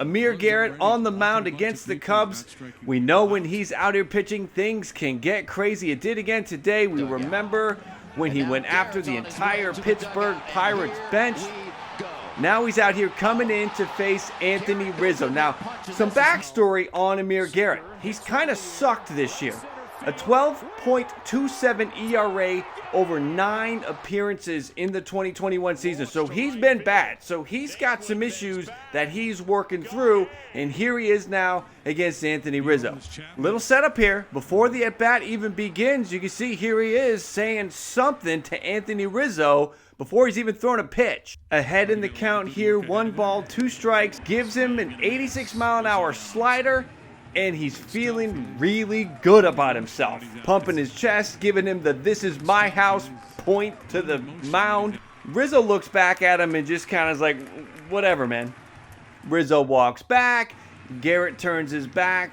Amir Garrett on the mound against the Cubs. We know when he's out here pitching, things can get crazy. It did again today. We remember when he went after the entire Pittsburgh Pirates bench. Now he's out here coming in to face Anthony Rizzo. Now, some backstory on Amir Garrett. He's kind of sucked this year. A 12.27 ERA over 9 appearances in the 2021 season. So he's been bad. So he's got some issues that he's working through. And here he is now against Anthony Rizzo. Little setup here. Before the at-bat even begins, you can see here he is saying something to Anthony Rizzo before he's even thrown a pitch. Ahead in the count here, 1 ball, 2 strikes. Gives him an 86-mile-an-hour slider. And he's feeling really good about himself. Pumping his chest, giving him the "this is my house" point to the mound. Rizzo looks back at him and just kind of is like, whatever, man. Rizzo walks back. Garrett turns his back.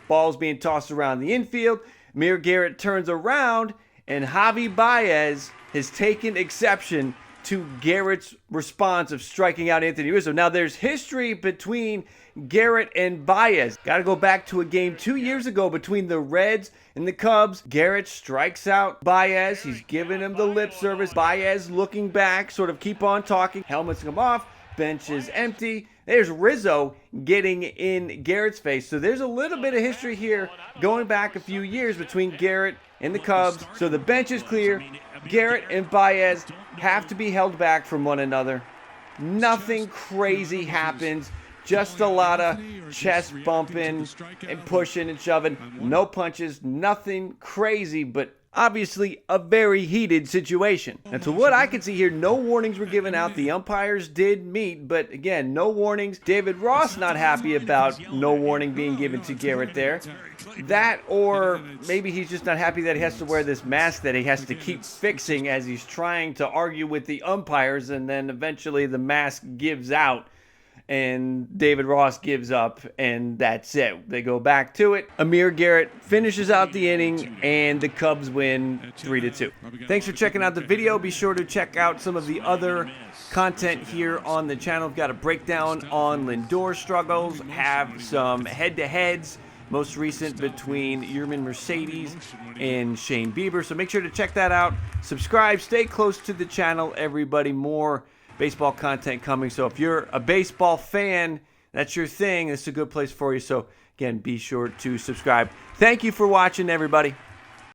Ball's being tossed around the infield. Amir Garrett turns around, and Javier Baez has taken exception to Garrett's response of striking out Anthony Rizzo. Now, there's history between Garrett and Baez. Got to go back to a game 2 years ago between the Reds and the Cubs. Garrett strikes out Baez. He's giving him the lip service. Baez looking back, sort of keep on talking. Helmets come off. Bench is empty. There's Rizzo getting in Garrett's face. So there's a little bit of history here going back a few years between Garrett and the Cubs. So the bench is clear. Garrett and Baez have to be held back from one another. Nothing crazy happens. Just a lot of chest bumping and pushing and shoving. No punches, nothing crazy, but obviously a very heated situation. And to what I can see here, no warnings were given out. The umpires did meet, but again, no warnings. David Ross not happy about no warning being given to Garrett there. That, or maybe he's just not happy that he has to wear this mask that he has to keep fixing as he's trying to argue with the umpires, and then eventually the mask gives out. And David Ross gives up, and that's it. They go back to it. Amir Garrett finishes out the inning, and the Cubs win 3-2. Thanks for checking out the video. Be sure to check out some of the other content here on the channel. We've got a breakdown on Lindor struggles, have some head-to-heads, most recent between Yerman Mercedes and Shane Bieber. So make sure to check that out. Subscribe. Stay close to the channel, everybody. More baseball content coming. So if you're a baseball fan, that's your thing, it's a good place for you. So again, be sure to subscribe. Thank you for watching, everybody.